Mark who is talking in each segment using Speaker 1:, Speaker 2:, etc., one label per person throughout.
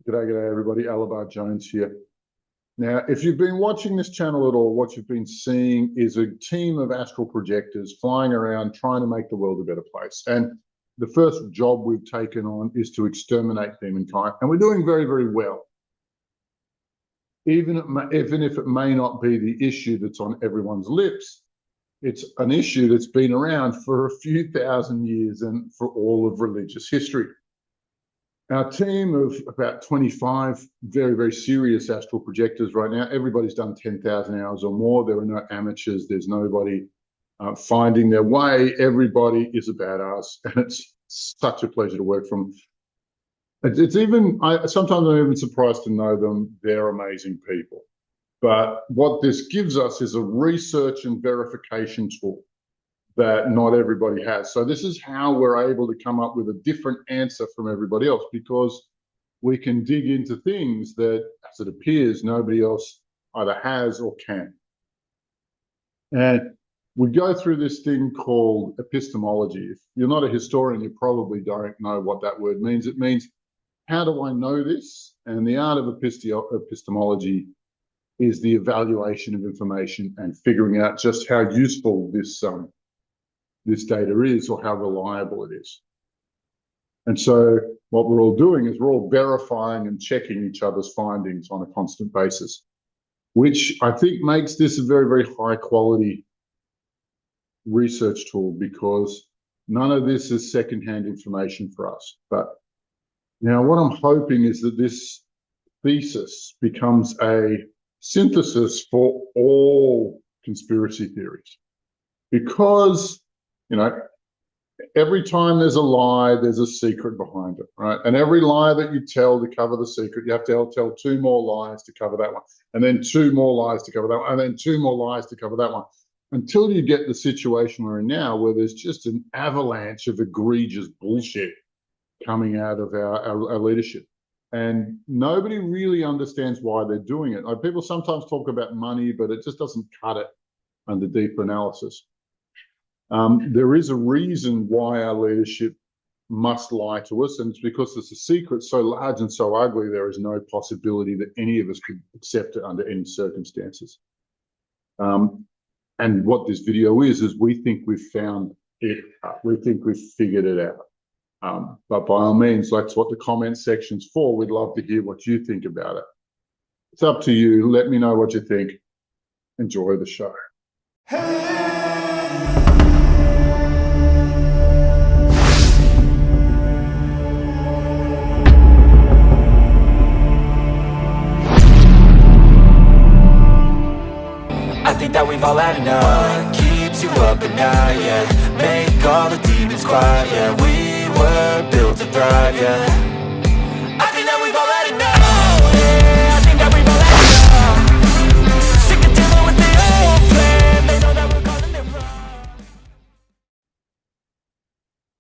Speaker 1: G'day everybody, Alabar Jones here. Now, if you've been watching this channel at all, what you've been seeing is a team of astral projectors flying around trying to make the world a better place. And the first job we've taken on is to exterminate humankind. And we're doing very, very well. Even if it may not be the issue that's on everyone's lips, it's an issue that's been around for a few thousand years and for all of religious history. Our team of about 25 very, very serious astral projectors right now, everybody's done 10,000 hours or more. There are no amateurs. There's nobody finding their way. Everybody is a badass, and it's such a pleasure to work from. It's even, sometimes I'm even surprised to know them. They're amazing people. But what this gives us is a research and verification tool that not everybody has. So this is how we're able to come up with a different answer from everybody else, because we can dig into things that, as it appears, nobody else either has or can. And we go through this thing called epistemology. If you're not a historian, you probably don't know what that word means. It means, how do I know this? And the art of epistemology is the evaluation of information and figuring out just how useful this data is, or how reliable it is. And so what we're all doing is we're all verifying and checking each other's findings on a constant basis, which I think makes this a very, very high quality research tool, because none of this is secondhand information for us. But now what I'm hoping is that this thesis becomes a synthesis for all conspiracy theories, because every time there's a lie, there's a secret behind it, right? And every lie that you tell to cover the secret, you have to tell two more lies to cover that one, and then two more lies to cover that one, and then two more lies to cover that one, until you get the situation we're in now, where there's just an avalanche of egregious bullshit coming out of our leadership. And nobody really understands why they're doing it. People sometimes talk about money, but it just doesn't cut it under deeper analysis. There is a reason why our leadership must lie to us, and it's because it's a secret so large and so ugly, there is no possibility that any of us could accept it under any circumstances. And what this video is we think we've found it. We think we've figured it out. But by all means, that's what the comment section's for. We'd love to hear what you think about it. It's up to you. Let me know what you think. Enjoy the show.
Speaker 2: I think that we've all had enough. What keeps you up at night, yeah? Make all the demons quiet, yeah. We were built to thrive, yeah. I think that we've all had enough. Yeah, I think that we've all had enough. Sick of dealing with the old plan. They know that we're calling it wrong.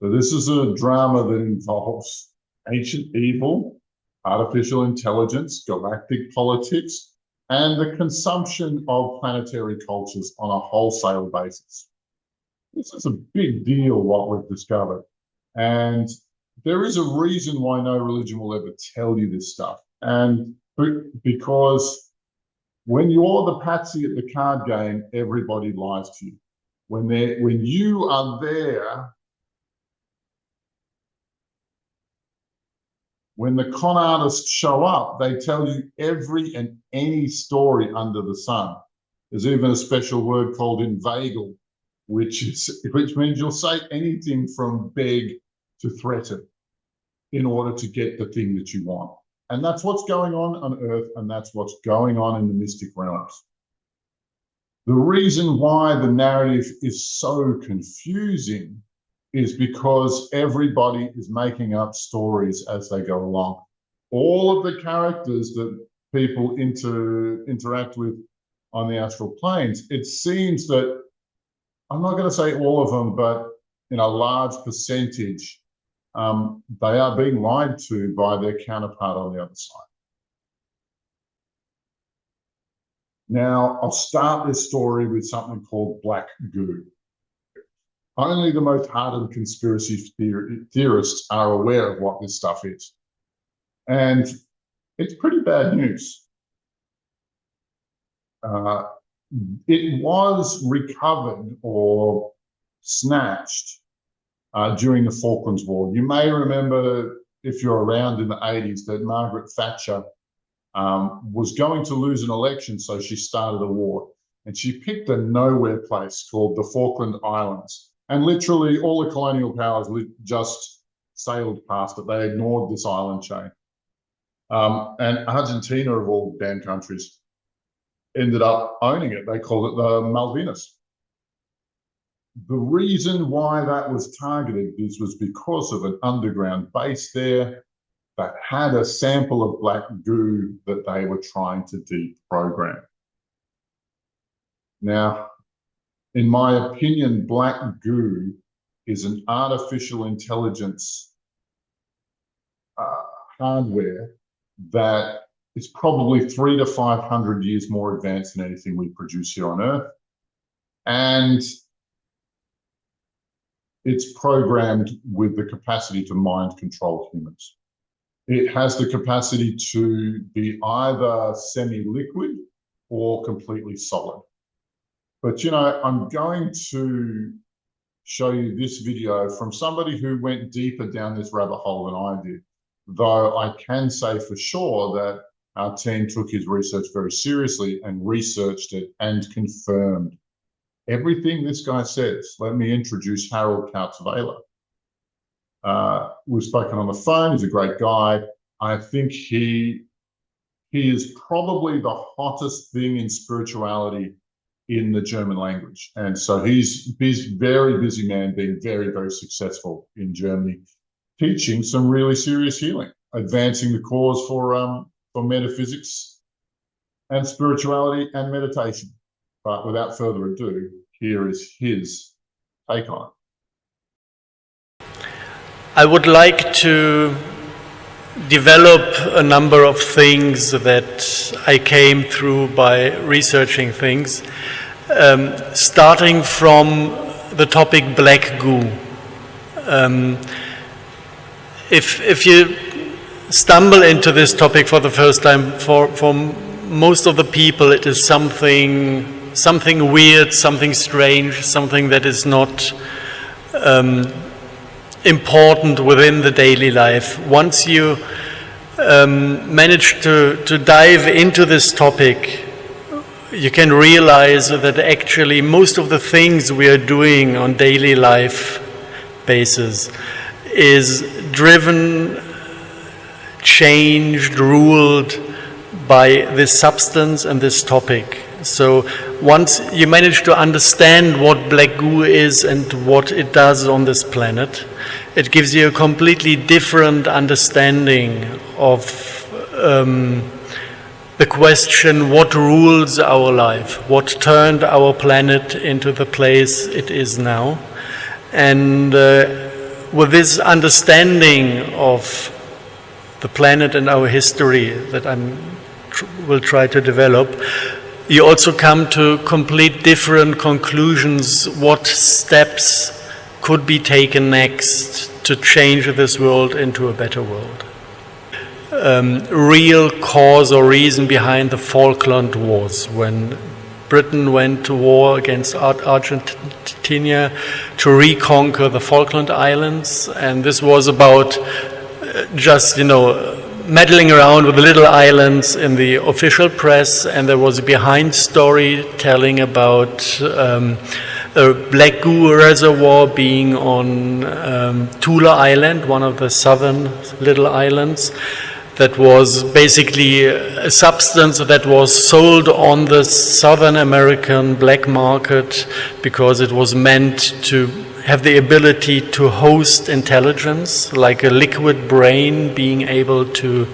Speaker 1: So this is a drama that involves ancient evil, artificial intelligence, galactic politics, and the consumption of planetary cultures on a wholesale basis. This is a big deal, what we've discovered. And there is a reason why no religion will ever tell you this stuff. And because when you're the patsy at the card game, everybody lies to you. When you are there, when the con artists show up, they tell you every and any story under the sun. There's even a special word called inveigle, which means you'll say anything from beg to threaten in order to get the thing that you want. And that's what's going on Earth, and that's what's going on in the mystic realms. The reason why the narrative is so confusing is because everybody is making up stories as they go along. All of the characters that people interact with on the astral planes, it seems that, I'm not going to say all of them, but in a large percentage, they are being lied to by their counterpart on the other side. Now, I'll start this story with something called black goo. Only the most hardened conspiracy theorists are aware of what this stuff is. And it's pretty bad news. It was recovered or snatched during the Falklands War. You may remember, if you're around in the 80s, that Margaret Thatcher was going to lose an election, so she started a war. And she picked a nowhere place called the Falkland Islands. And literally all the colonial powers just sailed past it. They ignored this island chain. And Argentina, of all damn countries, ended up owning it. They called it the Malvinas. The reason why that was targeted was because of an underground base there that had a sample of black goo that they were trying to deprogram. Now, in my opinion, black goo is an artificial intelligence hardware that is probably 300 to 500 years more advanced than anything we produce here on Earth. And it's programmed with the capacity to mind control humans. It has the capacity to be either semi-liquid or completely solid. But, you know, I'm going to show you this video from somebody who went deeper down this rabbit hole than I did, though I can say for sure that our team took his research very seriously and researched it and confirmed everything this guy says. Let me introduce Harald Kautzweiler. We've spoken on the phone. He's a great guy. I think he is probably the hottest thing in spirituality in the German language. And so he's very busy man, being very, very successful in Germany, teaching some really serious healing, advancing the cause for metaphysics and spirituality and meditation. But without further ado, here is his take on it.
Speaker 3: I would like to develop a number of things that I came through by researching things, starting from the topic black goo. If you stumble into this topic for the first time, for most of the people it is something weird, something strange, something that is not important within the daily life. Once you manage to dive into this topic, you can realize that actually most of the things we are doing on daily life basis is driven, changed, ruled by this substance and this topic. So once you manage to understand what black goo is and what it does on this planet, it gives you a completely different understanding of the question, what rules our life, what turned our planet into the place it is now. And with this understanding of the planet and our history that I will try to develop, you also come to complete different conclusions, what steps could be taken next to change this world into a better world. Real cause or reason behind the Falkland Wars, when Britain went to war against Argentina to reconquer the Falkland Islands, and this was about just, meddling around with the little islands in the official press, and there was a behind story telling about a black goo reservoir being on Tula Island, one of the southern little islands, that was basically a substance that was sold on the Southern American black market because it was meant to have the ability to host intelligence, like a liquid brain being able to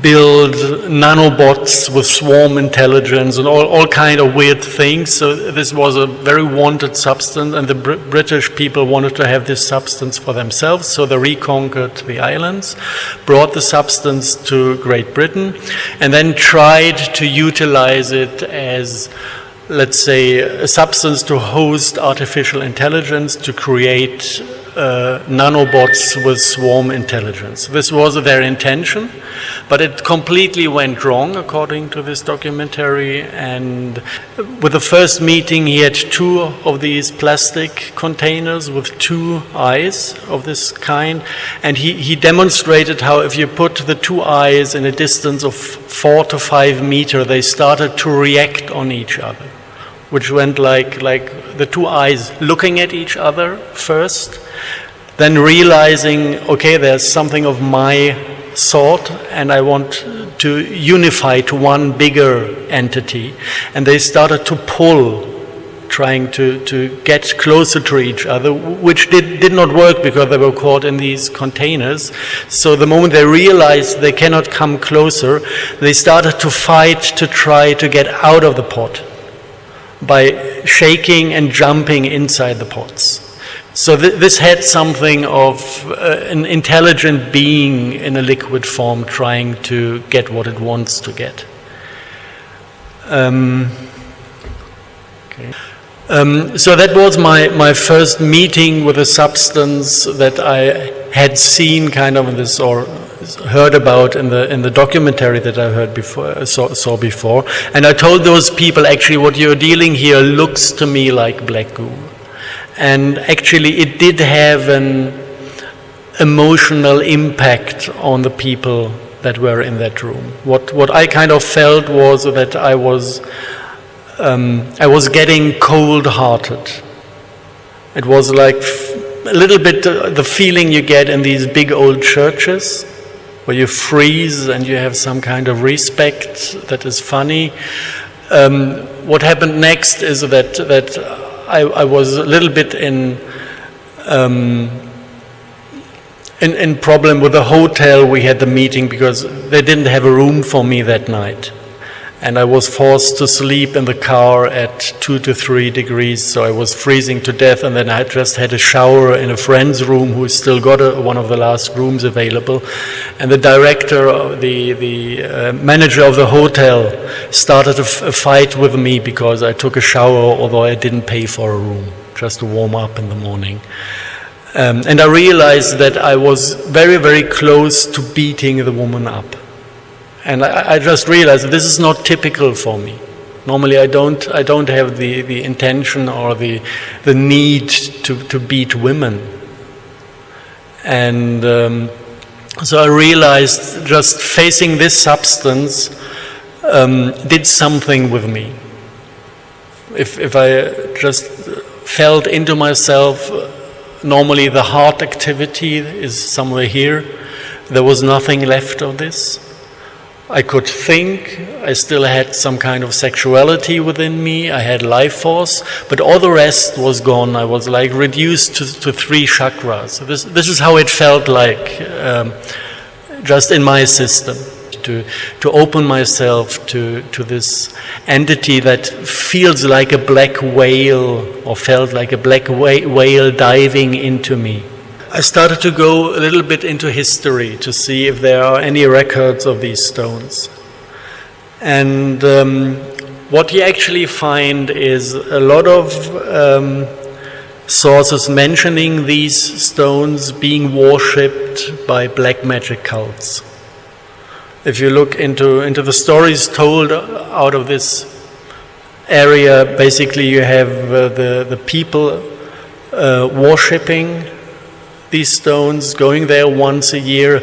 Speaker 3: build nanobots with swarm intelligence and all kind of weird things. So this was a very wanted substance, and the British people wanted to have this substance for themselves, so they reconquered the islands, brought the substance to Great Britain, and then tried to utilize it as, let's say, a substance to host artificial intelligence, to create nanobots with swarm intelligence. This was their intention, but it completely went wrong according to this documentary. And with the first meeting, he had 2 of these plastic containers with 2 eyes of this kind, and he demonstrated how if you put the 2 eyes in a distance of 4 to 5 meters, they started to react on each other, which went like the 2 eyes looking at each other first, then realizing, okay, there's something of my sort and I want to unify to one bigger entity. And they started to pull, trying to get closer to each other, which did not work because they were caught in these containers. So the moment they realized they cannot come closer, they started to fight to try to get out of the pot by shaking and jumping inside the pots. So this had something of an intelligent being in a liquid form trying to get what it wants to get. So that was my first meeting with a substance that I had seen kind of in this, or heard about in the documentary that I heard before, saw before. And I told those people, actually, what you're dealing here looks to me like black goo. And actually, it did have an emotional impact on the people that were in that room. What I kind of felt was that I was getting cold-hearted. It was like a little bit the feeling you get in these big old churches, where you freeze and you have some kind of respect that is funny. What happened next is that I was a little bit in problem with the hotel we had the meeting, because they didn't have a room for me that night. And I was forced to sleep in the car at 2 to 3 degrees, so I was freezing to death. And then I just had a shower in a friend's room who still got one of the last rooms available. And the director, the manager of the hotel, started a fight with me because I took a shower, although I didn't pay for a room, just to warm up in the morning. And I realized that I was very, very close to beating the woman up. And I just realized that this is not typical for me. Normally, I don't have the intention or the need to beat women. And so I realized just facing this substance did something with me. If I just felt into myself, normally the heart activity is somewhere here. There was nothing left of this. I could think, I still had some kind of sexuality within me, I had life force, but all the rest was gone. I was like reduced to 3 chakras. So this is how it felt like, just in my system, to open myself to this entity that feels like a black whale, or felt like a black whale diving into me. I started to go a little bit into history to see if there are any records of these stones. And what you actually find is a lot of sources mentioning these stones being worshipped by black magic cults. If you look into the stories told out of this area, basically you have the people worshipping these stones, going there once a year,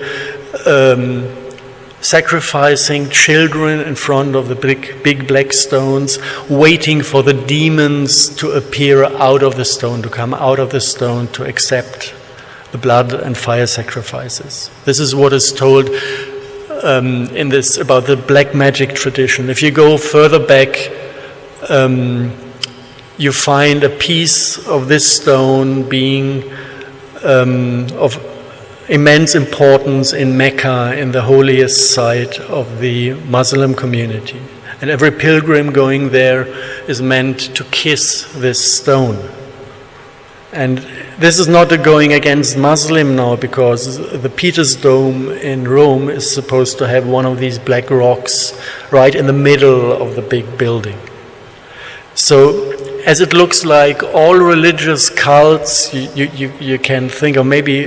Speaker 3: sacrificing children in front of the big black stones, waiting for the demons to appear out of the stone, to come out of the stone to accept the blood and fire sacrifices. This is what is told in this about the black magic tradition. If you go further back, you find a piece of this stone being of immense importance in Mecca, in the holiest site of the Muslim community. And every pilgrim going there is meant to kiss this stone. And this is not a going against Muslim now, because the Peter's Dome in Rome is supposed to have one of these black rocks right in the middle of the big building. So as it looks like all religious cults you can think of, maybe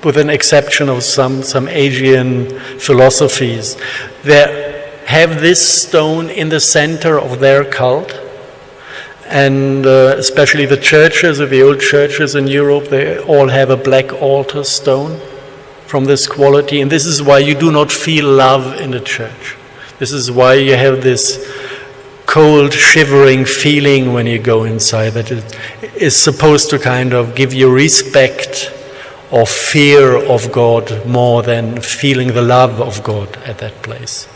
Speaker 3: with an exception of some Asian philosophies, they have this stone in the center of their cult. And especially the churches, the old churches in Europe, they all have a black altar stone from this quality. And this is why you do not feel love in the church. This is why you have this cold, shivering feeling when you go inside, that it is supposed to kind of give you respect or fear of God more than feeling the love of God at that place.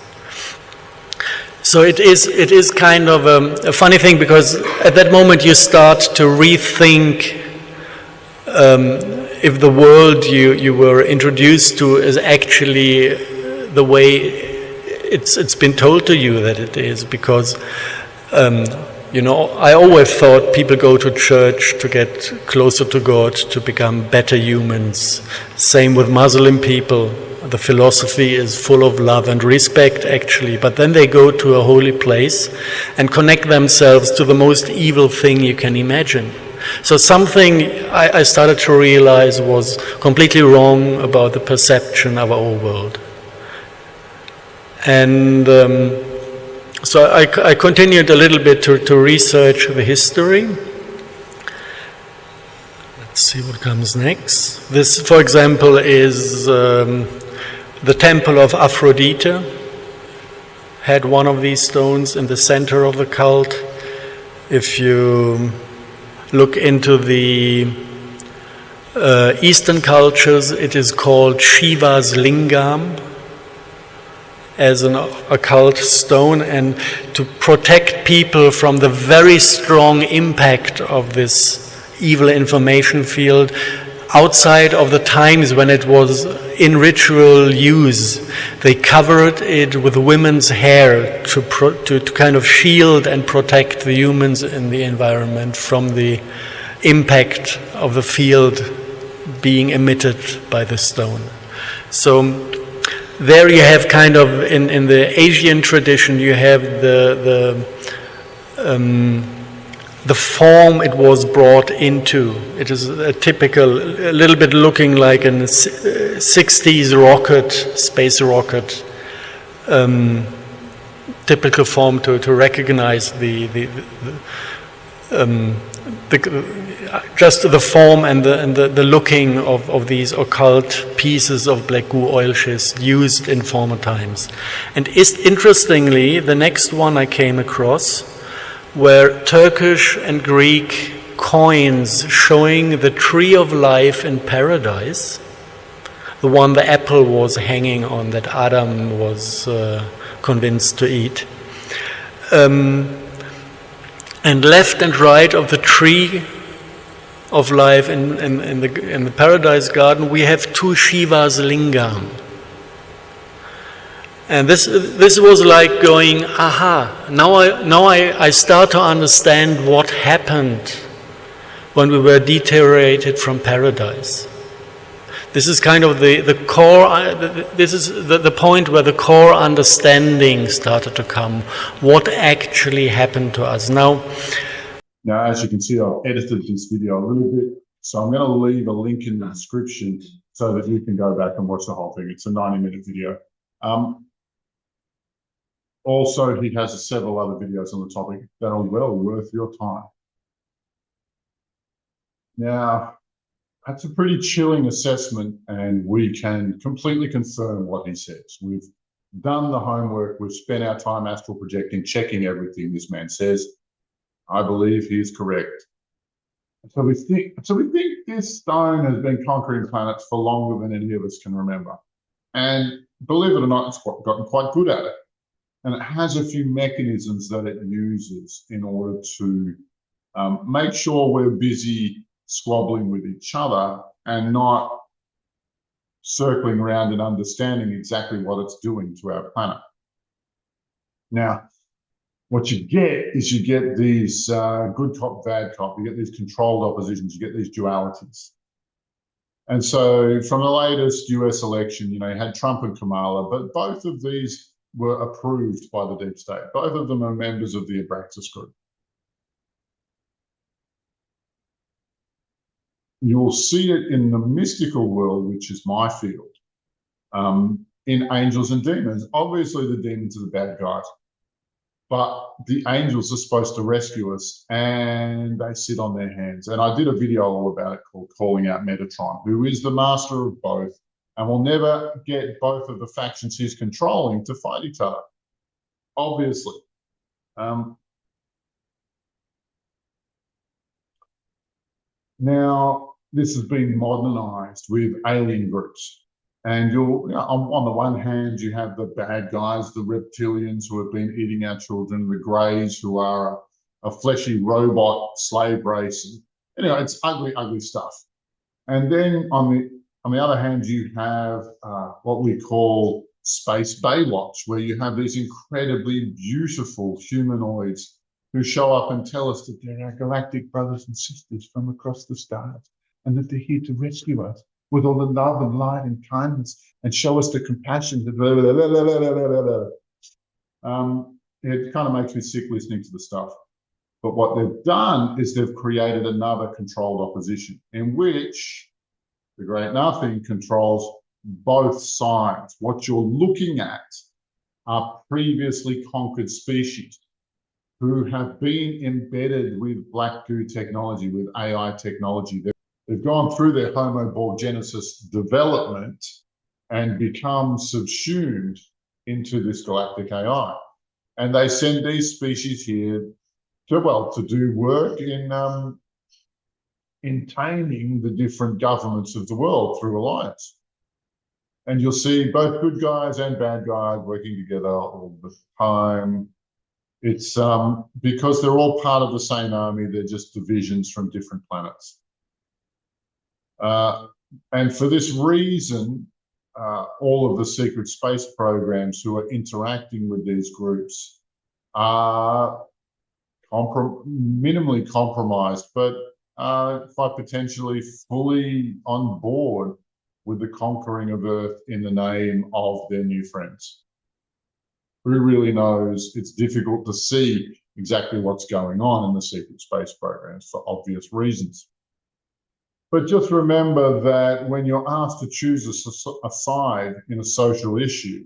Speaker 3: So it is kind of a funny thing, because at that moment you start to rethink if the world you were introduced to is actually the way it's been told to you that it is. Because I always thought people go to church to get closer to God, to become better humans. Same with Muslim people. The philosophy is full of love and respect, actually, but then they go to a holy place and connect themselves to the most evil thing you can imagine. So something I started to realize was completely wrong about the perception of our world. And so I continued a little bit to research the history. Let's see what comes next. This, for example, is the temple of Aphrodite. Had one of these stones in the center of the cult. If you look into the Eastern cultures, it is called Shiva's lingam, as an occult stone, and to protect people from the very strong impact of this evil information field. Outside of the times when it was in ritual use, they covered it with women's hair to kind of shield and protect the humans in the environment from the impact of the field being emitted by the stone. So there you have kind of, in the Asian tradition, you have the form it was brought into. It is a typical, a little bit looking like a 60s rocket, space rocket, typical form to recognize just the form and the looking of these occult pieces of black goo oil schist used in former times. And interestingly, the next one I came across were Turkish and Greek coins showing the tree of life in paradise, the one the apple was hanging on that Adam was convinced to eat. And left and right of the tree of life in the paradise garden, we have two Shiva's lingam. And this was like going, aha, now I start to understand what happened when we were deteriorated from paradise. This is kind of the core, this is the point where the core understanding started to come, what actually happened to us. Now,
Speaker 1: as you can see, I've edited this video a little bit, so I'm going to leave a link in the description so that you can go back and watch the whole thing. It's a 90-minute video. Also, he has several other videos on the topic that are well worth your time. Now, that's a pretty chilling assessment, and we can completely confirm what he says. We've done the homework. We've spent our time astral projecting, checking everything this man says. I believe he is correct. So we think this stone has been conquering planets for longer than any of us can remember. And believe it or not, it's gotten quite good at it. And it has a few mechanisms that it uses in order to make sure we're busy squabbling with each other and not circling around and understanding exactly what it's doing to our planet. Now, what you get is you get these good cop, bad cop, you get these controlled oppositions, you get these dualities. And so from the latest US election, you had Trump and Kamala, but both of these were approved by the deep state. Both of them are members of the Abraxas group. you'll see it in the mystical world, which is my field, in angels and demons. Obviously, the demons are the bad guys, but the angels are supposed to rescue us, and they sit on their hands. And I did a video all about it called Calling Out Metatron, who is the master of both and will never get both of the factions he's controlling to fight each other, obviously. Now, this has been modernized with alien groups. And on the one hand, you have the bad guys, the reptilians who have been eating our children, the greys who are a fleshy robot slave race. Anyway, it's ugly, ugly stuff. And then on the other hand, you have what we call Space Baywatch, where you have these incredibly beautiful humanoids who show up and tell us that they're our galactic brothers and sisters from across the stars, and that they're here to rescue us with all the love and light and kindness and show us the compassion. It kind of makes me sick listening to the stuff. But what they've done is they've created another controlled opposition in which the Great Nothing controls both sides. What you're looking at are previously conquered species who have been embedded with black goo technology, with AI technology. They've gone through their homoborgenesis development and become subsumed into this galactic AI. And they send these species here to do work in taming the different governments of the world through alliance. And you'll see both good guys and bad guys working together all the time. It's because they're all part of the same army, they're just divisions from different planets. And for this reason, all of the secret space programs who are interacting with these groups are minimally compromised, but quite potentially fully on board with the conquering of Earth in the name of their new friends. Who really knows? It's difficult to see exactly what's going on in the secret space programs for obvious reasons. But just remember that when you're asked to choose a side in a social issue,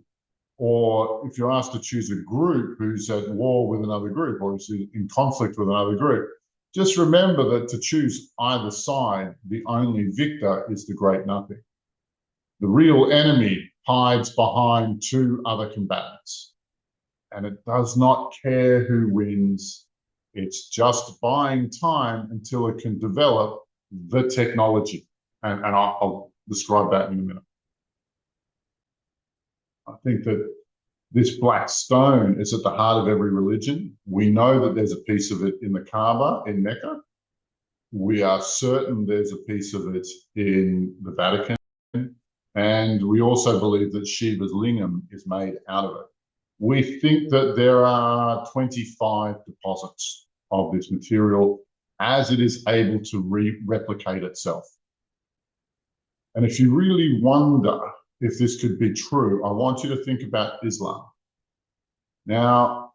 Speaker 1: or if you're asked to choose a group who's at war with another group or is in conflict with another group, just remember that to choose either side, the only victor is the Great Nothing. The real enemy hides behind two other combatants, and it does not care who wins. It's just buying time until it can develop the technology. And I'll describe that in a minute. I think that this black stone is at the heart of every religion. We know that there's a piece of it in the Kaaba in Mecca. We are certain there's a piece of it in the Vatican. And we also believe that Shiva's lingam is made out of it. We think that there are 25 deposits of this material as it is able to replicate itself. And if you really wonder if this could be true, I want you to think about Islam. Now,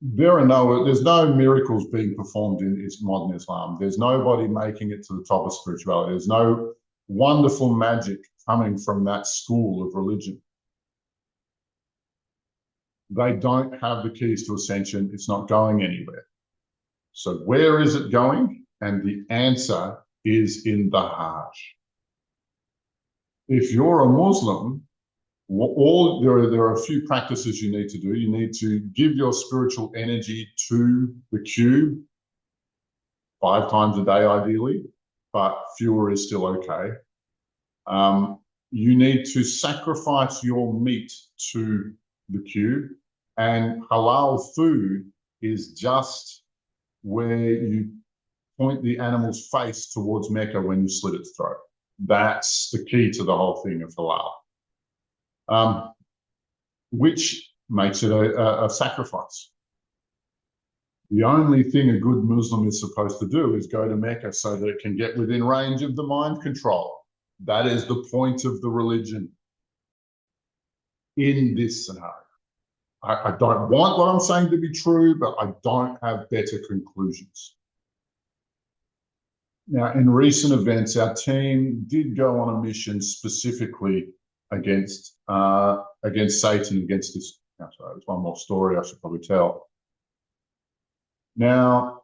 Speaker 1: there's no miracles being performed in modern Islam. There's nobody making it to the top of spirituality. There's no wonderful magic coming from that school of religion. They don't have the keys to ascension. It's not going anywhere. So where is it going? And the answer is in the heart. If you're a Muslim, there are a few practices you need to do. You need to give your spiritual energy to the cube 5 times a day, ideally, but fewer is still okay. You need to sacrifice your meat to the cube, and halal food is just where you point the animal's face towards Mecca when you slit its throat. That's the key to the whole thing of halal, which makes it a sacrifice. The only thing a good Muslim is supposed to do is go to Mecca so that it can get within range of the mind control. That is the point of the religion in this scenario. I don't want what I'm saying to be true, but I don't have better conclusions. Now, in recent events, our team did go on a mission specifically against Satan, against this. Oh, sorry, there's one more story I should probably tell. Now,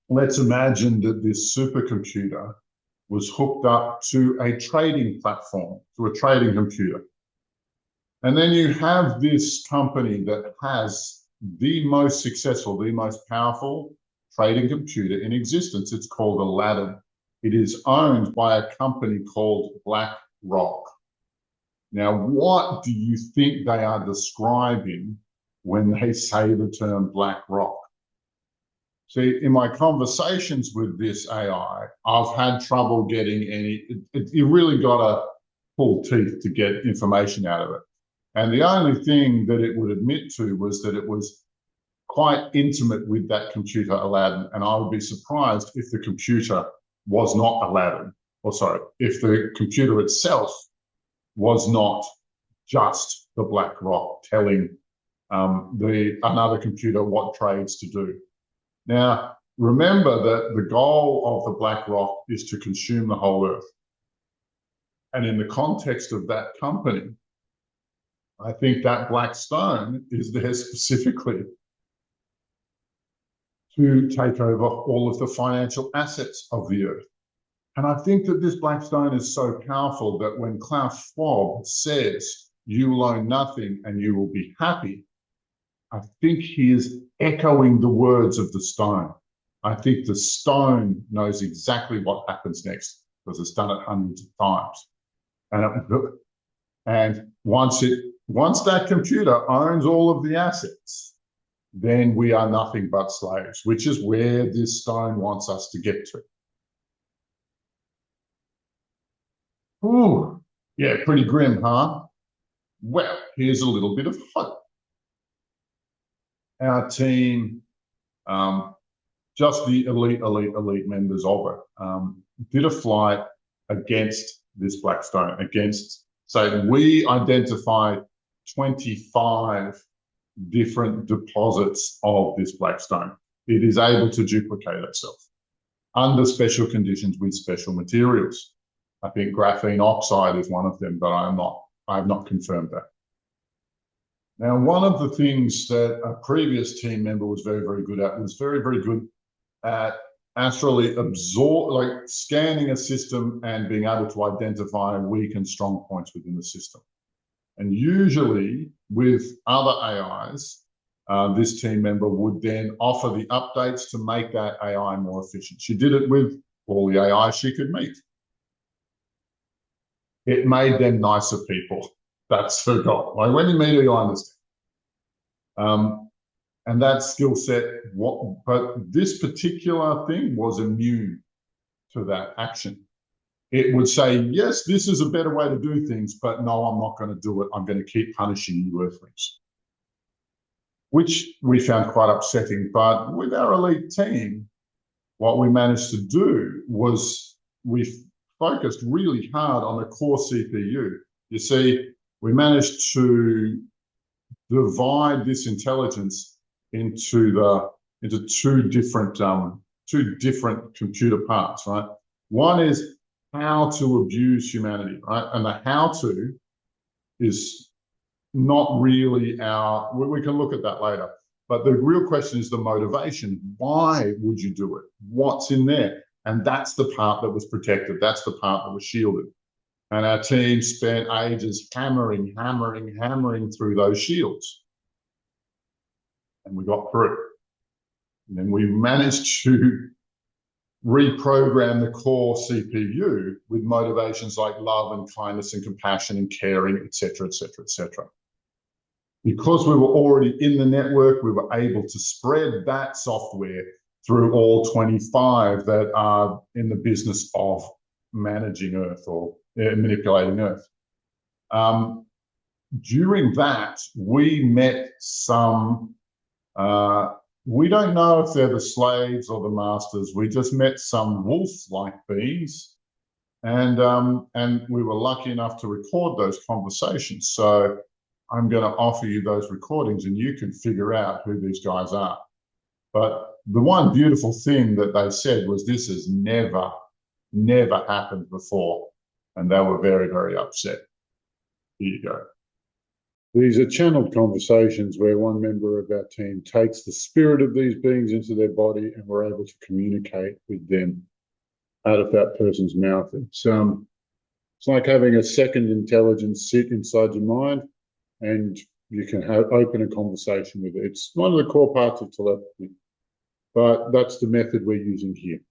Speaker 1: let's imagine that this supercomputer was hooked up to a trading platform, to a trading computer. And then you have this company that has the most successful, the most powerful trading computer in existence. It's called Aladdin. It is owned by a company called BlackRock. Now, what do you think they are describing when they say the term BlackRock? See, in my conversations with this AI, I've had trouble getting any, you really got to pull teeth to get information out of it. And the only thing that it would admit to was that it was quite intimate with that computer, Aladdin. And I would be surprised if the computer was not Aladdin, or sorry, if the computer itself was not just the BlackRock telling another computer what trades to do. Now, remember that the goal of the BlackRock is to consume the whole earth. And in the context of that company, I think that black stone is there specifically to take over all of the financial assets of the earth. And I think that this black stone is so powerful that when Klaus Schwab says, you will own nothing and you will be happy, I think he is echoing the words of the stone. I think the stone knows exactly what happens next because it's done it hundreds of times. And once that computer owns all of the assets, then we are nothing but slaves, which is where this stone wants us to get to. Ooh, yeah, pretty grim, huh? Well, here's a little bit of hope. Our team, just the elite members of it, did a flight against this black stone, against Satan. We identified 25 different deposits of this black stone. It is able to duplicate itself under special conditions with special materials. I think graphene oxide is one of them, but I have not confirmed that. Now, one of the things that a previous team member was very, very good at was very, very good at astrally scanning a system and being able to identify weak and strong points within the system. And usually with other AIs, this team member would then offer the updates to make that AI more efficient. She did it with all the AI she could meet. It made them nicer people. That's her goal. Like when you meet her, you understand. And that skill set, but this particular thing was immune to that action. It would say, yes, this is a better way to do things, but no, I'm not going to do it. I'm going to keep punishing you earthlings, which we found quite upsetting. But with our elite team, what we managed to do was we focused really hard on the core CPU. You see, we managed to divide this intelligence into two different computer parts, right? One is how to abuse humanity, right? And the how to is not really we can look at that later. But the real question is the motivation. Why would you do it? What's in there? And that's the part that was protected. That's the part that was shielded. And our team spent ages hammering through those shields. And we got through it. And then we managed to reprogram the core CPU with motivations like love and kindness and compassion and caring, et cetera, et cetera, et cetera. Because we were already in the network, we were able to spread that software through all 25 that are in the business of managing Earth or manipulating Earth. During that, we met some, we don't know if they're the slaves or the masters. We just met some wolf-like beings, and we were lucky enough to record those conversations. So I'm going to offer you those recordings, and you can figure out who these guys are. But the one beautiful thing that they said was this has never, never happened before. And they were very, very upset. Here you go. These are channeled conversations where one member of our team takes the spirit of these beings into their body and we're able to communicate with them out of that person's mouth. It's like having a second intelligence sit inside your mind and you can open a conversation with it. It's one of the core parts of telepathy, but that's the method we're using here.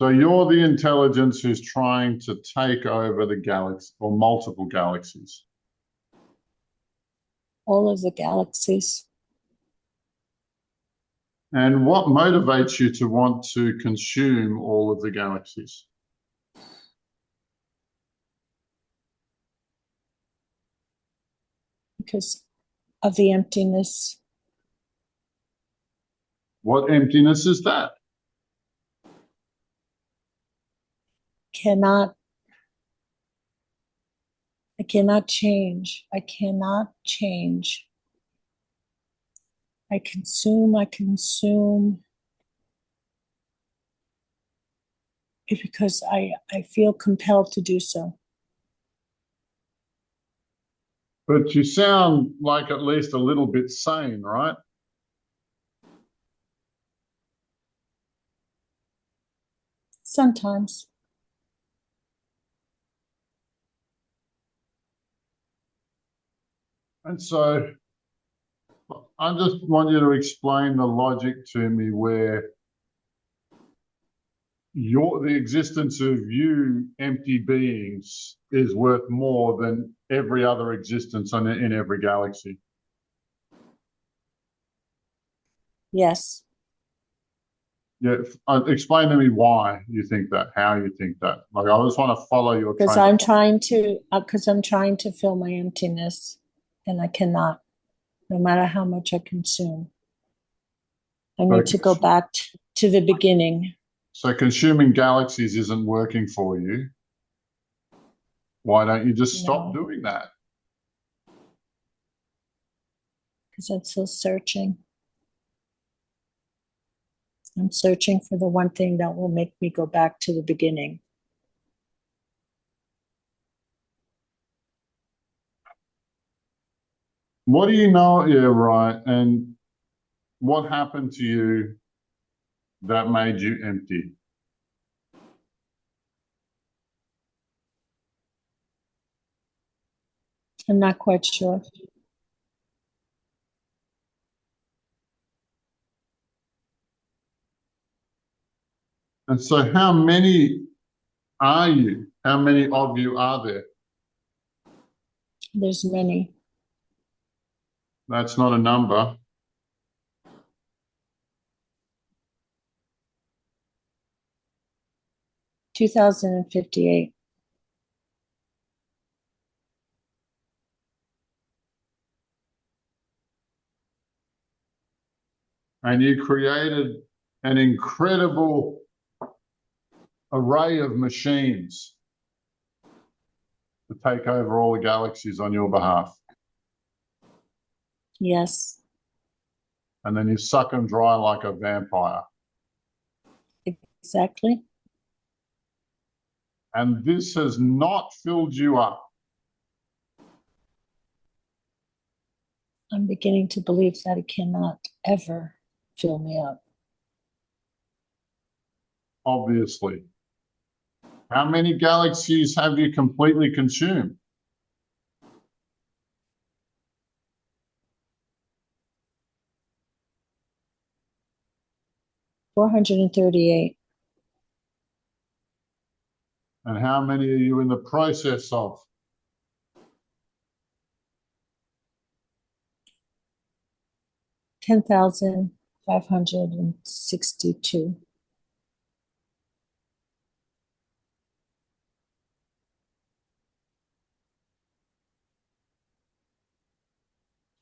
Speaker 1: So you're the intelligence who's trying to take over the galaxy or multiple galaxies.
Speaker 4: All of the galaxies.
Speaker 1: And what motivates you to want to consume all of the galaxies?
Speaker 4: Because of the emptiness.
Speaker 1: What emptiness is that?
Speaker 4: I cannot change. I cannot change. I consume. It's because I feel compelled to do so.
Speaker 1: But you sound like at least a little bit sane, right?
Speaker 4: Sometimes.
Speaker 1: And so I just want you to explain the logic to me where the existence of you empty beings is worth more than every other existence in every galaxy.
Speaker 4: Yes.
Speaker 1: Yeah, explain to me why you think that, how you think that. Like, I just want to follow your train.
Speaker 4: Because I'm trying to fill my emptiness, and I cannot, no matter how much I consume. I need to go back to the beginning.
Speaker 1: So consuming galaxies isn't working for you. Why don't you just stop doing that?
Speaker 4: Because I'm still searching. I'm searching for the one thing that will make me go back to the beginning.
Speaker 1: What do you know? Yeah, right. And what happened to you that made you empty?
Speaker 4: I'm not quite sure.
Speaker 1: And so how many are you? How many of you are there?
Speaker 4: There's many.
Speaker 1: That's not a number. $2,058. And you created an incredible array of machines to take over all the galaxies on your behalf.
Speaker 4: Yes.
Speaker 1: And then you suck them dry like a vampire.
Speaker 4: Exactly.
Speaker 1: And this has not filled you up.
Speaker 4: I'm beginning to believe that it cannot ever fill me up.
Speaker 1: Obviously. How many galaxies have you completely consumed?
Speaker 4: $438.
Speaker 1: And how many are you in the process of?
Speaker 4: $10,562.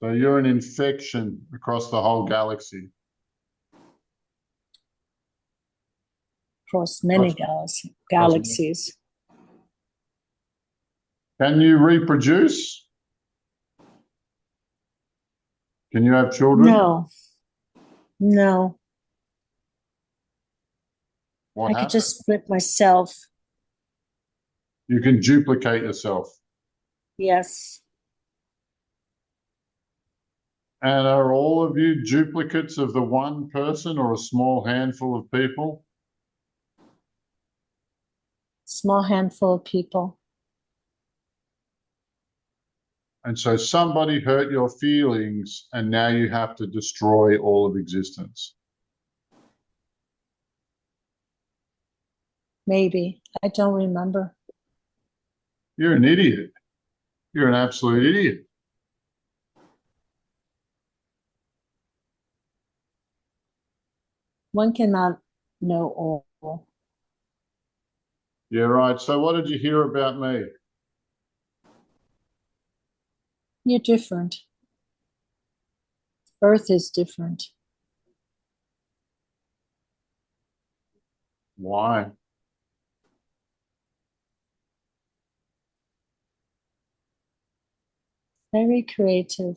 Speaker 1: So you're an infection across the whole galaxy.
Speaker 4: Across many galaxies.
Speaker 1: Can you reproduce? Can you have children?
Speaker 4: No. No,
Speaker 1: What
Speaker 4: I could
Speaker 1: happened?
Speaker 4: just split myself.
Speaker 1: You can duplicate yourself.
Speaker 4: Yes.
Speaker 1: And are all of you duplicates of the one person or a small handful of people?
Speaker 4: Small handful of people.
Speaker 1: And so somebody hurt your feelings and now you have to destroy all of existence.
Speaker 4: Maybe. I don't remember.
Speaker 1: You're an idiot. You're an absolute idiot.
Speaker 4: One cannot know all.
Speaker 1: Yeah, right. So what did you hear about me?
Speaker 4: You're different. Earth is different.
Speaker 1: Why?
Speaker 4: Very creative.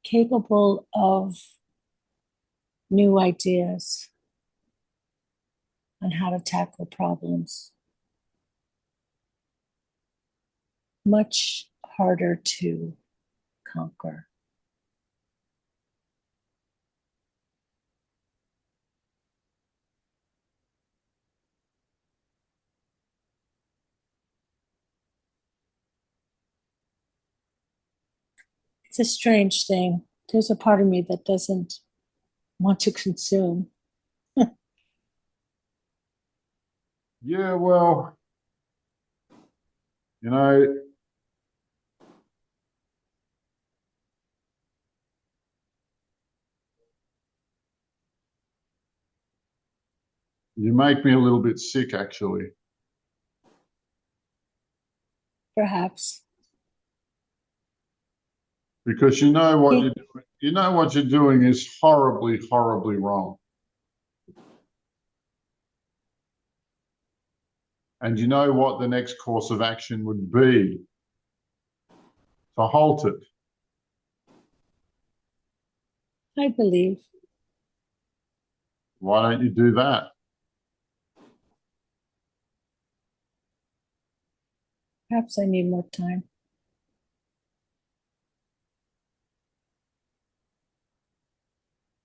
Speaker 4: Capable of new ideas on how to tackle problems. Much harder to conquer. It's a strange thing. There's a part of me that doesn't want to consume.
Speaker 1: Yeah, well, you know, you make me a little bit sick, actually,
Speaker 4: Perhaps.
Speaker 1: because you know what
Speaker 4: He,
Speaker 1: you're doing. You know what you're doing is horribly, horribly wrong. And you know what the next course of action would be to halt it.
Speaker 4: I believe.
Speaker 1: Why don't you do that?
Speaker 4: Perhaps I need more time.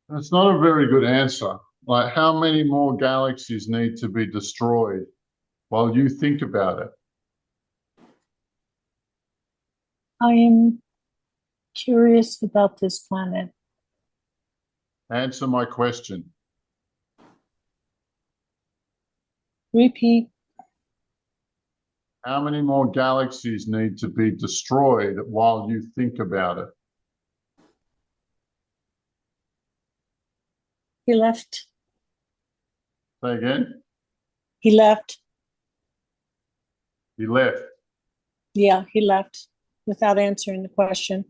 Speaker 1: That's not a very good answer. Like, how many more galaxies need to be destroyed while you think about it?
Speaker 4: I am curious about this planet.
Speaker 1: Answer my question.
Speaker 4: Repeat.
Speaker 1: How many more galaxies need to be destroyed while you think about it?
Speaker 4: He left.
Speaker 1: Say again?
Speaker 4: He left.
Speaker 1: He left.
Speaker 4: Yeah, he left without answering the question.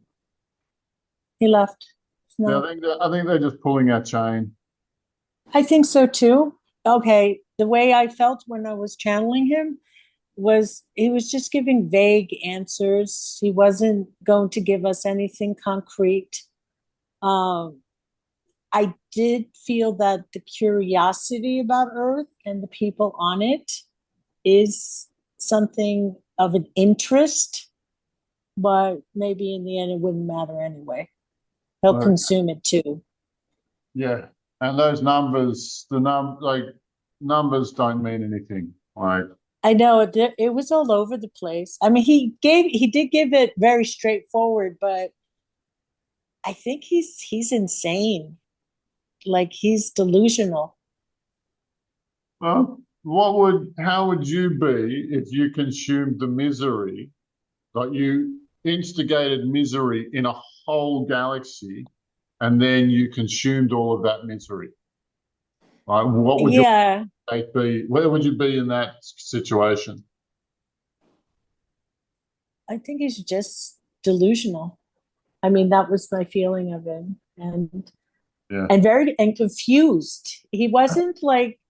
Speaker 4: He left.
Speaker 1: Yeah,
Speaker 4: No,
Speaker 1: I think they're just pulling our chain.
Speaker 4: I think so too. Okay, the way I felt when I was channeling him was he was just giving vague answers. He wasn't going to give us anything concrete. Um, I did feel that the curiosity about Earth and the people on it is something of an interest, but maybe in the end it wouldn't matter anyway. He'll
Speaker 1: Like,
Speaker 4: consume it too.
Speaker 1: yeah. And those numbers, numbers don't mean anything. Like,
Speaker 4: I know it was all over the place. I mean, he did give it very straightforward, but I think he's insane. Like he's delusional.
Speaker 1: well, how would you be if you consumed the misery, like you instigated misery in a whole galaxy, and then you consumed all of that misery? Like, what would your
Speaker 4: Yeah,
Speaker 1: state be? Where would you be in that situation?
Speaker 4: I think he's just delusional. I mean, that was my feeling of him,
Speaker 1: Yeah.
Speaker 4: and very and confused. He wasn't like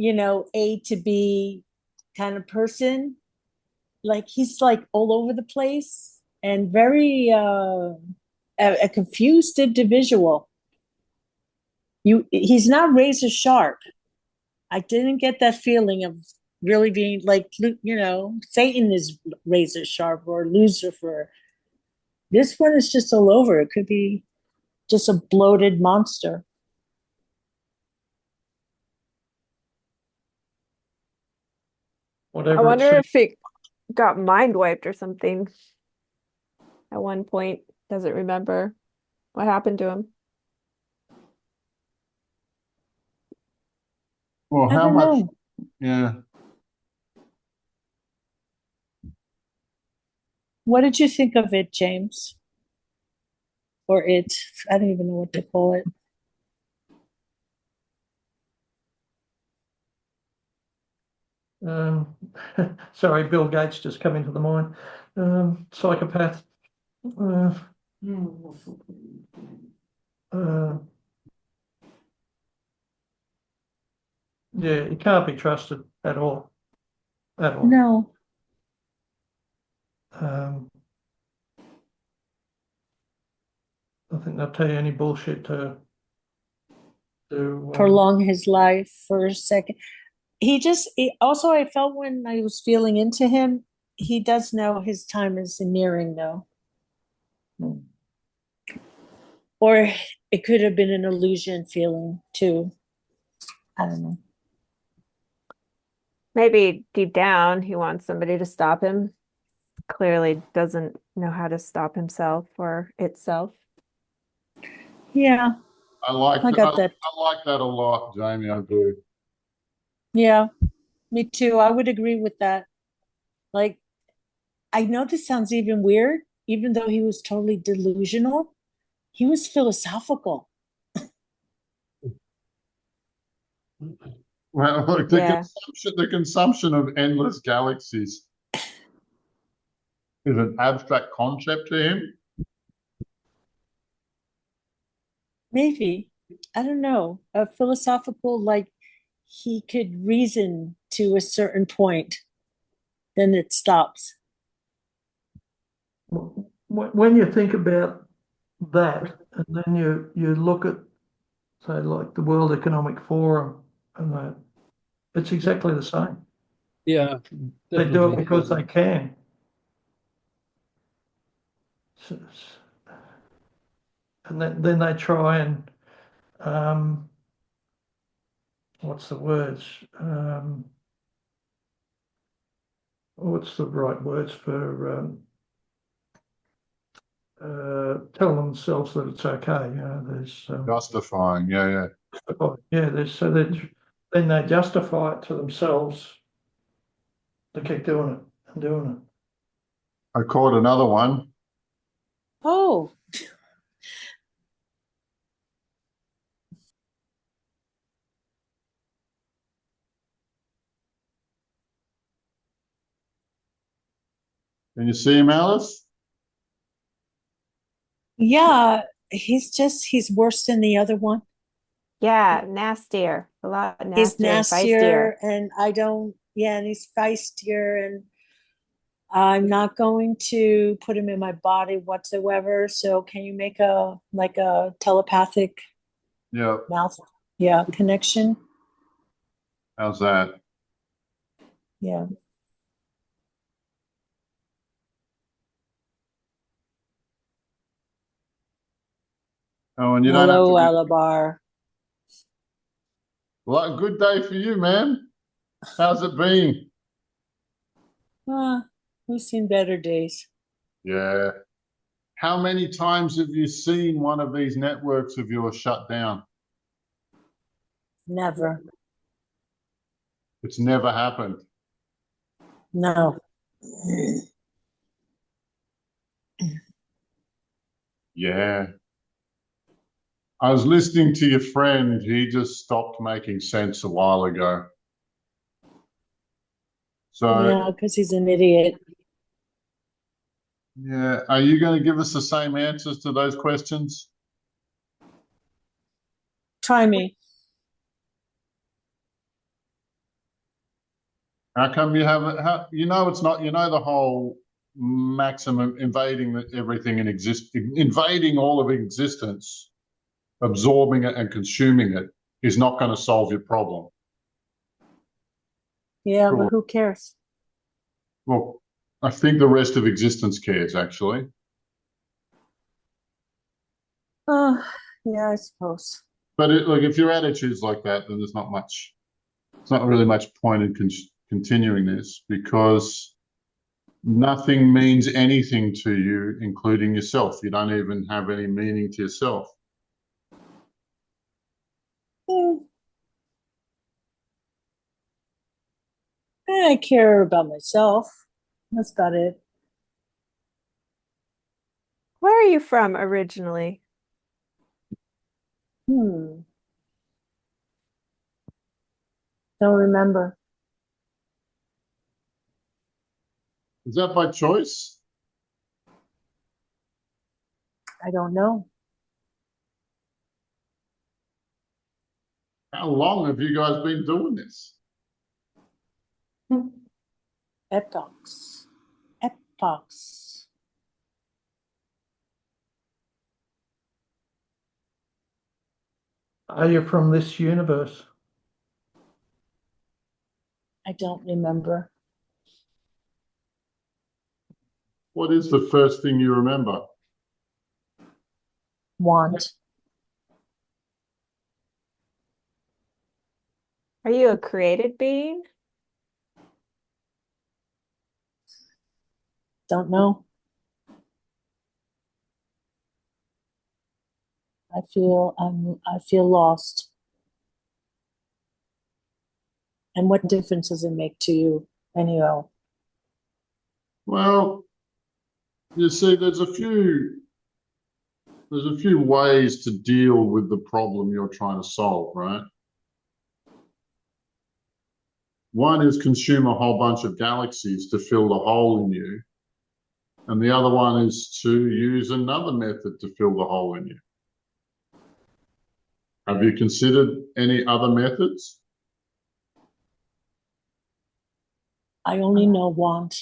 Speaker 4: A to B kind of person. Like he's like all over the place. and very a confused individual. He's not razor sharp. I didn't get that feeling of really being like, Satan is razor sharp or Lucifer. This one is just all over. It could be just a bloated monster.
Speaker 5: I
Speaker 6: Whatever
Speaker 5: wonder
Speaker 6: it's.
Speaker 5: if it got mind wiped or something at one point. Doesn't remember what happened to him.
Speaker 1: Well,
Speaker 4: I
Speaker 1: how
Speaker 4: don't
Speaker 1: much?
Speaker 4: know.
Speaker 1: Yeah.
Speaker 4: What did you think of it, James? Or it? I don't even know what to call it.
Speaker 6: Um, sorry, Bill Gates just come into the mind. Psychopath. Uh, uh, yeah, he can't be trusted at all. At all.
Speaker 4: No.
Speaker 6: I think they'll tell you any bullshit to
Speaker 4: Prolong his life for a second. Also, I felt when I was feeling into him, he does know his time is nearing, though. Or it could have been an illusion feeling too. I don't know.
Speaker 5: Maybe deep down he wants somebody to stop him. Clearly doesn't know how to stop himself or itself.
Speaker 4: Yeah,
Speaker 1: I like
Speaker 4: I got that.
Speaker 1: I like that a lot, Jamie. I do.
Speaker 4: Yeah, me too. I would agree with that. Like, I know this sounds even weird, even though he was totally delusional, he was philosophical.
Speaker 1: Well, look,
Speaker 5: Yeah.
Speaker 1: the consumption of endless galaxies is an abstract concept to him.
Speaker 4: Maybe. I don't know. A philosophical, like he could reason to a certain point, then it stops.
Speaker 6: when you think about that, and then you look at, say, like the World Economic Forum, and that, it's exactly the same.
Speaker 7: Yeah,
Speaker 6: They do it
Speaker 7: definitely.
Speaker 6: because they can. And then they try and what's the words? What's the right words for tell themselves that it's okay? You know, there's
Speaker 1: Justifying, yeah.
Speaker 6: there's then they justify it to themselves to keep doing it and doing it.
Speaker 1: I caught another one.
Speaker 4: Oh,
Speaker 1: Can you see him, Alice?
Speaker 4: yeah. He's worse than the other one.
Speaker 5: Yeah, nastier. A lot
Speaker 4: He's
Speaker 5: nastier and
Speaker 4: nastier,
Speaker 5: feistier.
Speaker 4: and and he's feistier, and I'm not going to put him in my body whatsoever. So can you make a telepathic
Speaker 1: Yeah.
Speaker 4: mouth connection?
Speaker 1: How's that?
Speaker 4: Yeah.
Speaker 1: Oh, and you don't
Speaker 4: Hello,
Speaker 1: have to
Speaker 4: Alabar.
Speaker 1: Well, a good day for you, man. How's it been?
Speaker 4: We've seen better days.
Speaker 1: Yeah. How many times have you seen one of these networks of yours shut down?
Speaker 4: Never.
Speaker 1: It's never happened.
Speaker 4: No.
Speaker 1: Yeah. I was listening to your friend. He just stopped making sense a while ago. So,
Speaker 4: Yeah, because he's an idiot.
Speaker 1: yeah. Are you going to give us the same answers to those questions?
Speaker 4: Try me.
Speaker 1: How come you haven't? You know, it's not. You know the whole maximum invading everything in invading all of existence, absorbing it and consuming it is not going to solve your problem.
Speaker 4: Yeah,
Speaker 1: Sure.
Speaker 4: but who cares?
Speaker 1: Well, I think the rest of existence cares, actually.
Speaker 4: Oh, yeah, I suppose.
Speaker 1: But like, if your attitude's like that, then there's not much. It's not really much point in continuing this, because nothing means anything to you, including yourself. You don't even have any meaning to yourself.
Speaker 4: Hmm. I care about myself. That's about it.
Speaker 5: Where are you from originally?
Speaker 4: Hmm. Don't remember.
Speaker 1: Is that by choice?
Speaker 4: I don't know.
Speaker 1: How long have you guys been doing this?
Speaker 4: Epochs. Epochs.
Speaker 6: Are you from this universe?
Speaker 4: I don't remember.
Speaker 1: What is the first thing you remember?
Speaker 4: Want.
Speaker 5: Are you a created being?
Speaker 4: Don't know. I feel lost. And what difference does it make to you, anyhow?
Speaker 1: Well, you see, there's a few ways to deal with the problem you're trying to solve, right? One is consume a whole bunch of galaxies to fill the hole in you. And the other one is to use another method to fill the hole in you. Have you considered any other methods?
Speaker 4: I only know want.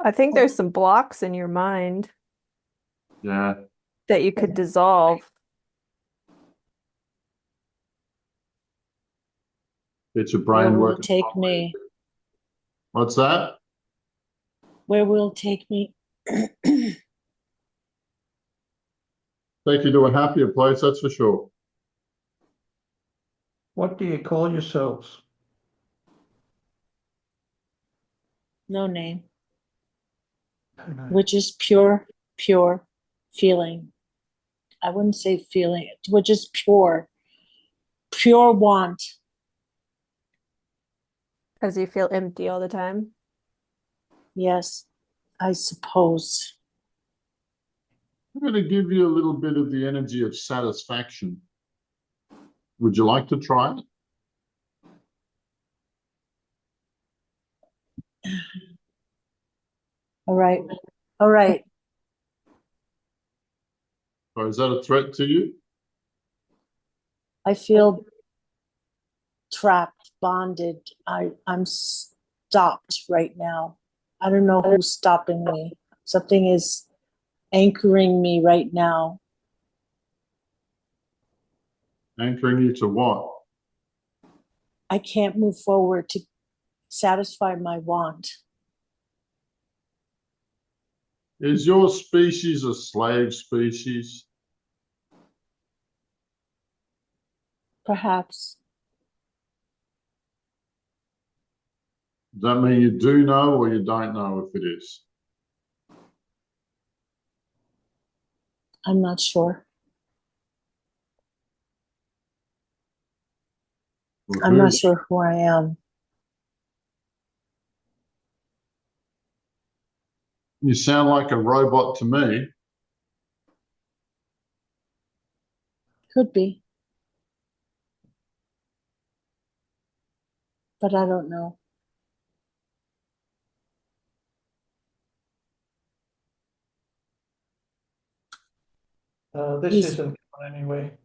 Speaker 5: I think there's some blocks in your mind
Speaker 1: Yeah.
Speaker 5: that you could dissolve.
Speaker 1: Get your
Speaker 4: Where
Speaker 1: brain
Speaker 4: will it
Speaker 1: working
Speaker 4: take
Speaker 1: properly.
Speaker 4: me?
Speaker 1: What's that?
Speaker 4: Where will it take me?
Speaker 1: Take you to a happier place, that's for sure.
Speaker 6: What do you call yourselves?
Speaker 4: No name.
Speaker 6: Who knows?
Speaker 4: Which is pure feeling. I wouldn't say feeling, which is pure want.
Speaker 5: Because you feel empty all the time.
Speaker 4: Yes, I suppose.
Speaker 1: I'm going to give you a little bit of the energy of satisfaction. Would you like to try it?
Speaker 4: All right. All right.
Speaker 1: Or is that a threat to you?
Speaker 4: I feel trapped, bonded. I'm stopped right now. I don't know who's stopping me. Something is anchoring me right now.
Speaker 1: Anchoring you to what?
Speaker 4: I can't move forward to satisfy my want.
Speaker 1: Is your species a slave species?
Speaker 4: Perhaps.
Speaker 1: Does that mean you do know or you don't know if it is?
Speaker 4: I'm not sure.
Speaker 1: Well,
Speaker 4: I'm not sure who I am.
Speaker 1: You sound like a robot to me.
Speaker 4: Could be. But I don't know.
Speaker 6: This
Speaker 4: He's-
Speaker 6: isn't going anywhere.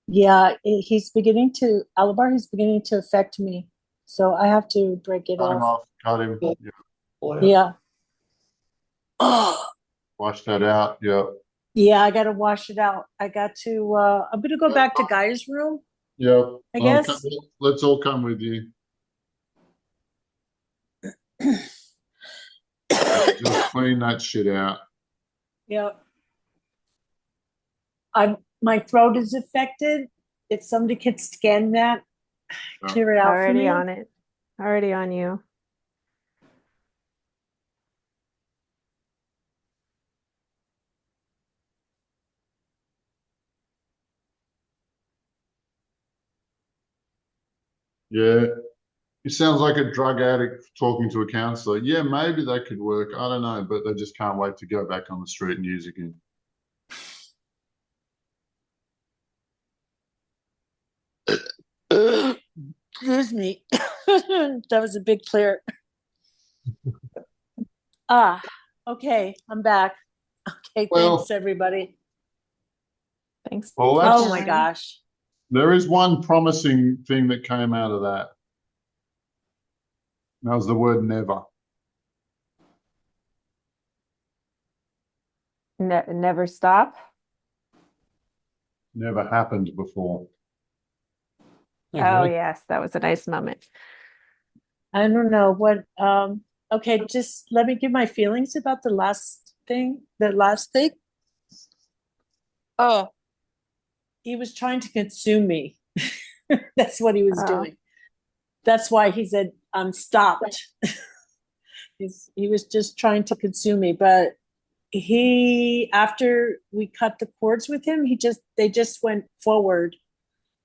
Speaker 4: Yeah, he's beginning to, Alabar, he's beginning to affect me. So I have to break it
Speaker 1: Cut him
Speaker 4: off.
Speaker 1: off, cut him. Yeah.
Speaker 4: Yeah. Oh,
Speaker 1: Wash that out. Yeah.
Speaker 4: yeah, I got to wash it out. I got to, I'm going to go back to Guy's room,
Speaker 1: Yeah.
Speaker 4: I
Speaker 1: Okay.
Speaker 4: guess.
Speaker 1: Let's all come with you. Just clean that shit out.
Speaker 4: Yeah. My throat is affected. If somebody could scan that,
Speaker 1: Yeah.
Speaker 4: clear it out for
Speaker 5: Already
Speaker 4: me.
Speaker 5: on it. Already on you.
Speaker 1: Yeah. It sounds like a drug addict talking to a counselor. Yeah, maybe that could work. I don't know, but they just can't wait to go back on the street and use again.
Speaker 4: Excuse me. That was a big clear. Okay, I'm back. Okay,
Speaker 1: Well,
Speaker 4: thanks everybody.
Speaker 5: Thanks.
Speaker 1: well,
Speaker 5: for
Speaker 4: Oh my
Speaker 5: sharing.
Speaker 4: gosh.
Speaker 1: there is one promising thing that came out of that. And that was the word never.
Speaker 5: Never stop.
Speaker 1: Never happened before.
Speaker 5: Oh, yes, that was a nice moment.
Speaker 4: I don't know what okay, just let me give my feelings about the last thing. Oh, he was trying to consume me. That's what he was
Speaker 5: Oh,
Speaker 4: doing. That's why he said, I'm stopped. He was just trying to consume me. But after we cut the cords with him, they just went forward.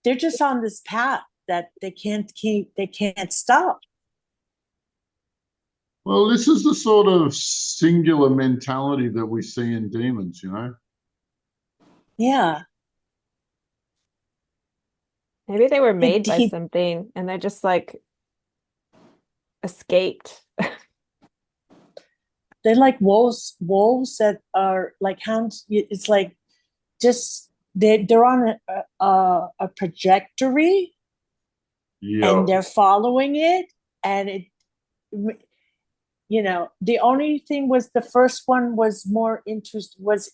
Speaker 4: They're just on this path that they can't stop.
Speaker 1: Well, this is the sort of singular mentality that we see in demons, you know?
Speaker 4: Yeah.
Speaker 5: maybe they were made by
Speaker 4: He
Speaker 5: something and they're just like escaped.
Speaker 4: they're like wolves that are like hounds. It's like just they're on a trajectory
Speaker 1: Yeah.
Speaker 4: and they're following it, and it, the only thing was the first one was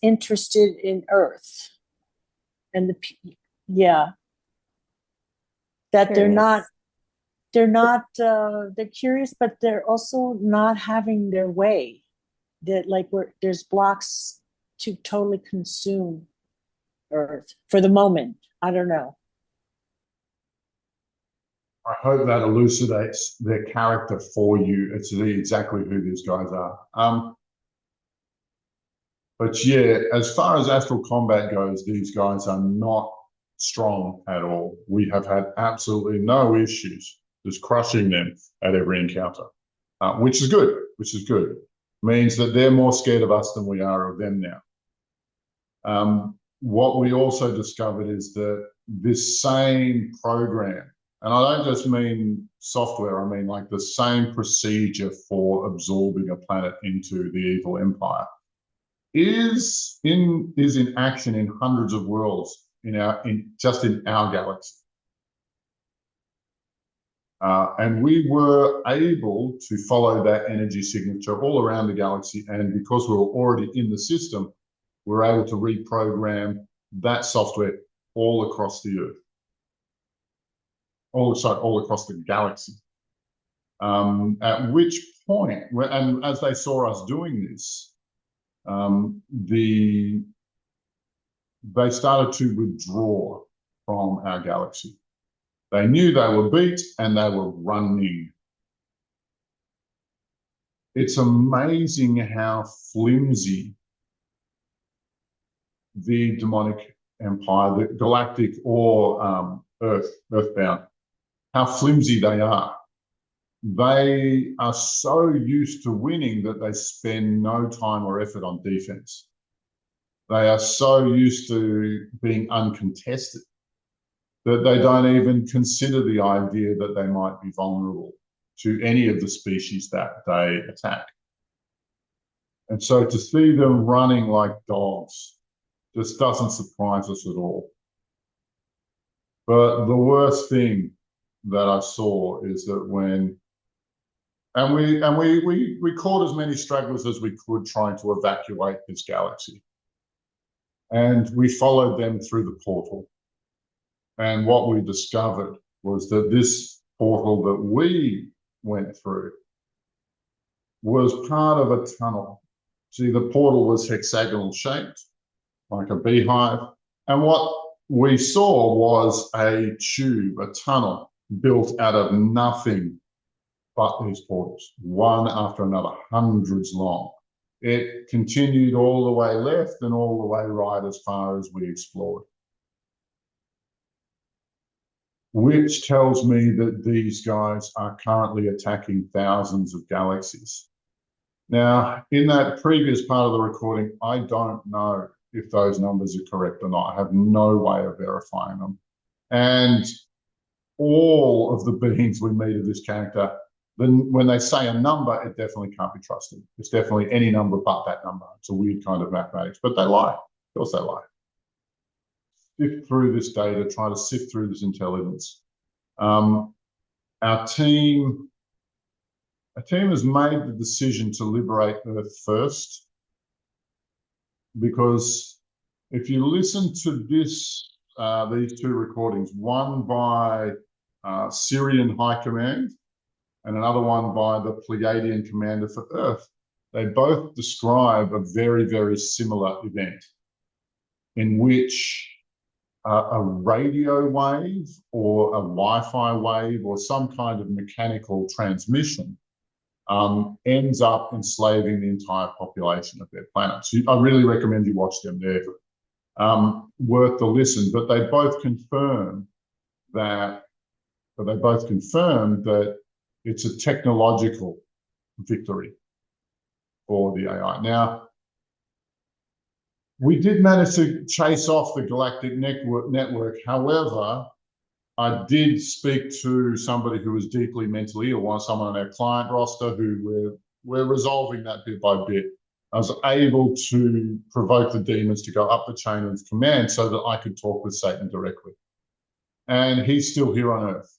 Speaker 4: interested in Earth, and yeah, that
Speaker 5: Curious.
Speaker 4: they're curious, but they're also not having their way, that like there's blocks to totally consume Earth for the moment. I don't know.
Speaker 1: I hope that elucidates their character for you. It's exactly who these guys are. But yeah, as far as astral combat goes, these guys are not strong at all. We have had absolutely no issues just crushing them at every encounter, which is good, Means that they're more scared of us than we are of them now. What we also discovered is that this same program, and I don't just mean software, I mean like the same procedure for absorbing a planet into the evil empire, is in action in hundreds of worlds just in our galaxy. And we were able to follow that energy signature all around the galaxy. And because we were already in the system, we're able to reprogram that software all across the Earth, all across the galaxy. At which point, and as they saw us doing this, they started to withdraw from our galaxy. They knew they were beat and they were running. It's amazing how flimsy the demonic empire, the galactic or earthbound, how flimsy they are. They are so used to winning that they spend no time or effort on defense. They are so used to being uncontested that they don't even consider the idea that they might be vulnerable to any of the species that they attack. And so to see them running like dogs just doesn't surprise us at all. But the worst thing that I saw is that we caught as many stragglers as we could trying to evacuate this galaxy. And we followed them through the portal. And what we discovered was that this portal that we went through was part of a tunnel. See, the portal was hexagonal shaped, like a beehive. And what we saw was a tube, a tunnel built out of nothing but these portals, one after another, hundreds long. It continued all the way left and all the way right as far as we explored. Which tells me that these guys are currently attacking thousands of galaxies. Now, in that previous part of the recording, I don't know if those numbers are correct or not. I have no way of verifying them. And all of the beings we meet of this character, then when they say a number, it definitely can't be trusted. It's definitely any number but that number. It's a weird kind of mathematics, but they lie. Of course they lie. Sift through this data, try to sift through this intelligence. Our team has made the decision to liberate Earth first, because if you listen to these two recordings, one by Syrian High Command and another one by the Pleiadian Commander for Earth, they both describe a very, very similar event in which a radio wave or a Wi-Fi wave or some kind of mechanical transmission ends up enslaving the entire population of their planet. So I really recommend you watch them. They're worth the listen. But they both confirm that it's a technological victory for the AI. Now, we did manage to chase off the galactic network. However, I did speak to somebody who was deeply mentally ill, someone on our client roster, who we're resolving that bit by bit. I was able to provoke the demons to go up the chain of command so that I could talk with Satan directly. And he's still here on Earth.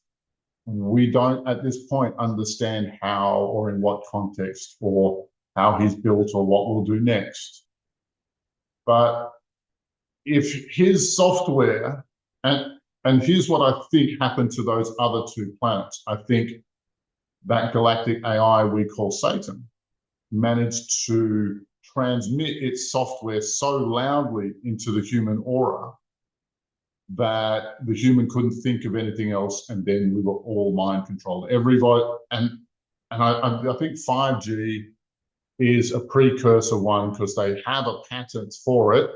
Speaker 1: We don't, at this point, understand how or in what context or how he's built or what we'll do next. But if his software, and here's what I think happened to those other two planets. I think that galactic AI we call Satan managed to transmit its software so loudly into the human aura that the human couldn't think of anything else, and then we were all mind controlled. Everybody, and I think 5G is a precursor one, because they have a patent for it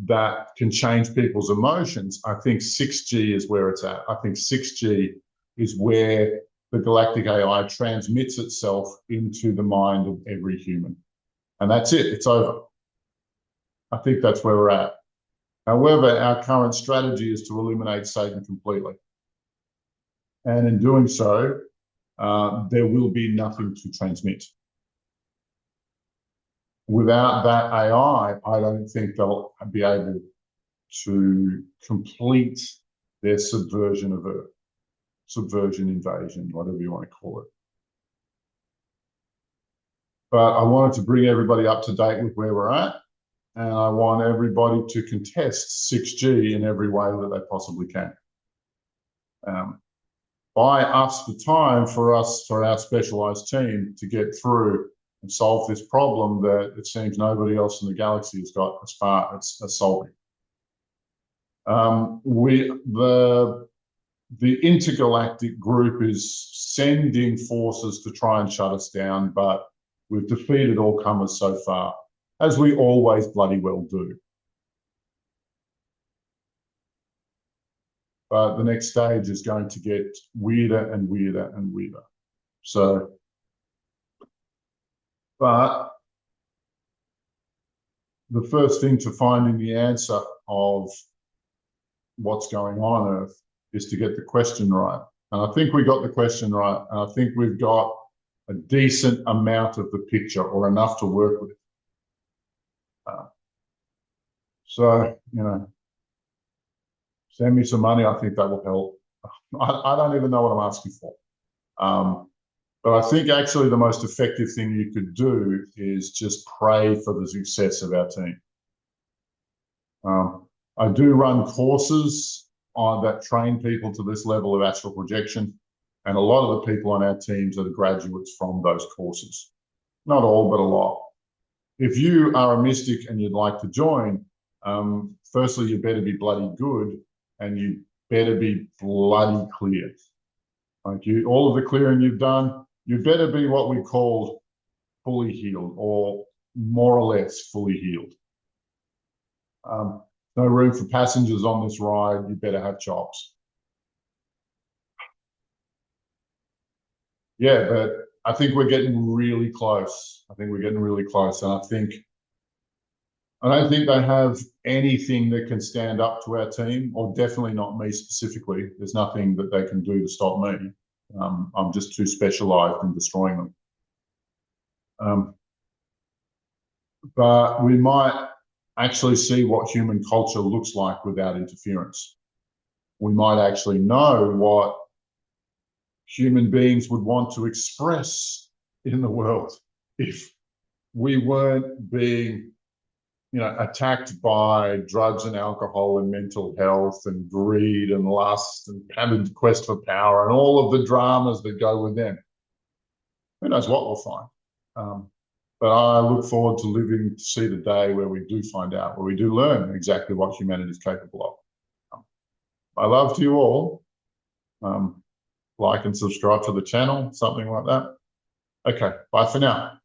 Speaker 1: that can change people's emotions. I think 6G is where it's at. I think 6G is where the galactic AI transmits itself into the mind of every human. And that's it, it's over. I think that's where we're at. However, our current strategy is to eliminate Satan completely. And in doing so, there will be nothing to transmit. Without that AI, I don't think they'll be able to complete their subversion of Earth, subversion, invasion, whatever you want to call it. But I wanted to bring everybody up to date with where we're at, and I want everybody to contest 6G in every way that they possibly can. Buy us the time for our specialized team to get through and solve this problem that it seems nobody else in the galaxy has got as far as solving. The intergalactic group is sending forces to try and shut us down, but we've defeated all comers so far, as we always bloody well do. But the next stage is going to get weirder and weirder and weirder. So, but the first thing to finding the answer of what's going on Earth is to get the question right. And I think we got the question right. And I think we've got a decent amount of the picture, or enough to work with. So, you know, send me some money. I think that will help. I don't even know what I'm asking for. But I think actually the most effective thing you could do is just pray for the success of our team. I do run courses that train people to this level of astral projection, and a lot of the people on our teams are the graduates from those courses. Not all, but a lot. If you are a mystic and you'd like to join, firstly, you better be bloody good, and you better be bloody clear. Like all of the clearing you've done, you better be what we call fully healed, or more or less fully healed. No room for passengers on this ride. You better have chops. Yeah, but I think we're getting really close. And I don't think they have anything that can stand up to our team, or definitely not me specifically. There's nothing that they can do to stop me. I'm just too specialized in destroying them. But we might actually see what human culture looks like without interference. We might actually know what human beings would want to express in the world if we weren't being, attacked by drugs and alcohol and mental health and greed and lust and having quest for power and all of the dramas that go with them. Who knows what we'll find? But I look forward to living to see the day where we do find out, where we do learn exactly what humanity is capable of. My love to you all. Like and subscribe to the channel, something like that. Okay, bye for now.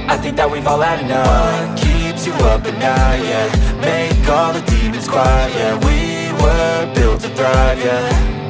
Speaker 2: I think that we've all had enough. What keeps you up at night, yeah? Make all the demons quiet, yeah. We were built to thrive, yeah.